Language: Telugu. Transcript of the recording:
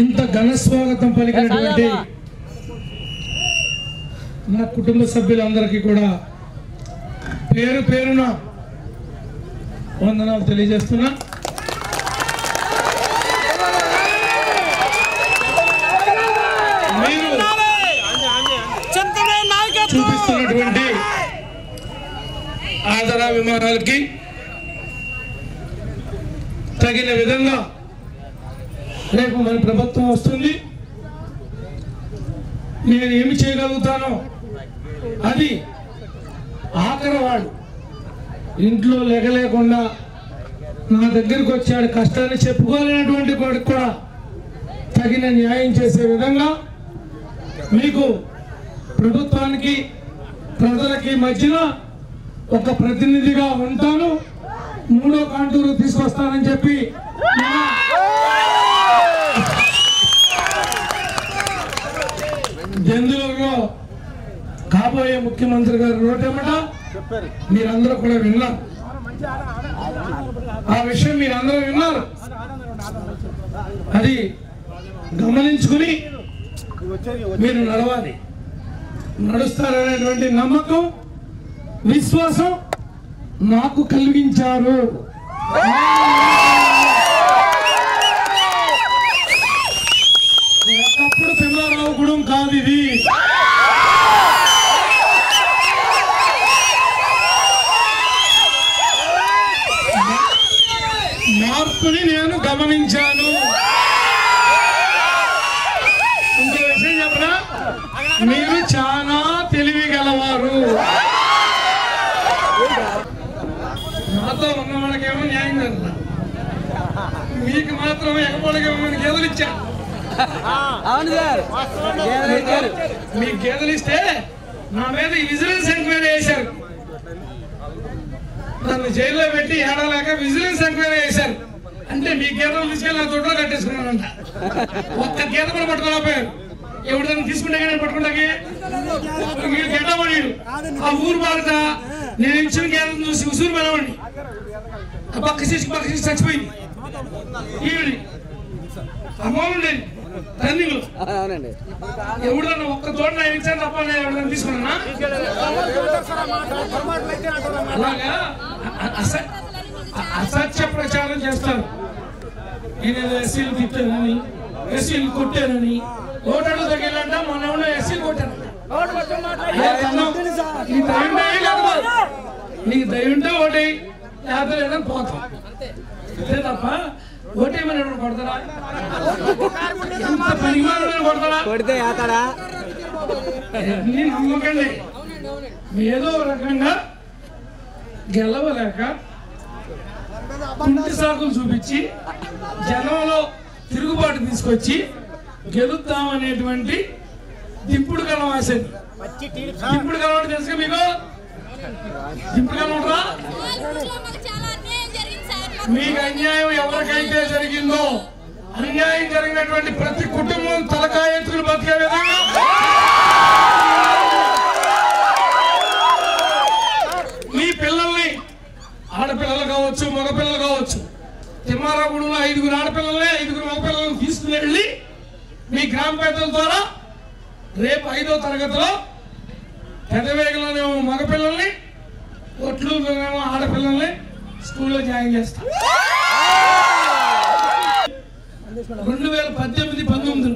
ఇంత ఘన స్వాగతం పలికినటువంటి నా కుటుంబ సభ్యులందరికీ కూడా పేరు పేరున వందనాలు తెలియజేస్తున్నా. మీరు చూపిస్తున్నటువంటి ఆదరాభిమానాలకి తగిన విధంగా రేపు మన ప్రభుత్వం వస్తుంది. నేను ఏమి చేయగలుగుతానో అది ఆఖరివాడు ఇంట్లో లేకుండా నా దగ్గరికి వచ్చాడు కష్టాన్ని చెప్పుకోలేనటువంటి వాడికి కూడా తగిన న్యాయం చేసే విధంగా మీకు ప్రభుత్వానికి ప్రజలకి మధ్యన ఒక ప్రతినిధిగా ఉంటాను. 3వ కాంటూరు తీసుకొస్తానని చెప్పి జంతువులలో కాబోయే ముఖ్యమంత్రి గారు నోటేమట మీరందరూ కూడా విన్నారు. ఆ విషయం మీరందరూ విన్నారు. అది గమనించుకుని మీరు నడవాలి. నడుస్తారనేటువంటి నమ్మకం విశ్వాసం నాకు కలిగించారు. ఒకప్పుడు పిల్లరావు గుడం కాదు ఇది. మార్పుని నేను గమనించాను. ఇంకో విషయం చెప్పనా, మీరు చాలా తెలివి గలవారు. నాతో ఉన్న వాళ్ళకేమో న్యాయం జరగదు, మీకు మాత్రం ఎగపోలకేమో గేదెలు ఇచ్చా. మీకు గేదెలు ఇస్తే నా మీద విజిలెన్స్ ఎంక్వైరీ చేశారు. నన్ను జైల్లో పెట్టి ఏడలేక విజిలెన్స్ ఎంక్వైరీ చేశారు. అంటే మీ గేదెలు తీసుకెళ్ళి నా తోటలో కట్టేసుకున్నానంట. ఒక్క గేదె కూడా పట్టుకోలేకపోయారు. ఎవరిదాన్ని తీసుకుంటే పట్టుకుంటాకి గెట్టబడి ఆ ఊరు బాగుత నేను ఇచ్చిన గేదెను చూసి ఉసూరు పడవండి. ఆ పక్క చేసి చచ్చిపోయింది. ఈవిడి అమ్మవాళ్ళు ఉండేది రన్నింగ్ లో. ఎవడన్నా ఒక్క తోట నేను ఇచ్చాను తప్ప నేను ఎవరిదాన్ని తీసుకున్నా. అలాగా అసత్య ప్రచారం చేస్తారు. నేను ఎస్సీలు తిట్టానని, ఎస్సీలు కొట్టానని, ఓటాడు తగ్గిలంట. మన ఎవరో ఎస్సీలు కొట్టాను. నీకు దయ ఉంటే ఓటే, లేకపోతే లేదని పోతాం. అంతే తప్ప ఓటేమని ఎవరు కొడతారా? ఎంత పనిమాలని కొడతారా? అన్ని నమ్మకండి. ఏదో రకంగా గెలవలేక కుంటి సాకులు చూపించి జనంలో తిరుగుబాటు తీసుకొచ్చి గెలుద్దామనేటువంటి దింపుడు కలం ఆశది. దింపుడు కలవాడు తెలుసు మీకు? దింపుడు కలవడరా? మీకు అన్యాయం ఎవరికైతే జరిగిందో అన్యాయం జరిగినటువంటి ప్రతి కుటుంబం తలకాయ ఎత్తుకుని బతికే విధంగా మీ పిల్లల్ని, ఆడపిల్లలు కావచ్చు మగపిల్లలు కావచ్చు, తిమ్మారాగూడలో 5 ఆడపిల్లల్ని 5 మగపిల్లలను తీసుకుని వెళ్ళి మీ గ్రామ పెద్దల ద్వారా రేపు 5వ తరగతిలో పెదవేగలోనేమో మగపిల్లల్ని, ఒట్లూరులోనేమో ఆడపిల్లల్ని స్కూల్లో జాయిన్ చేస్తాం. 2018-19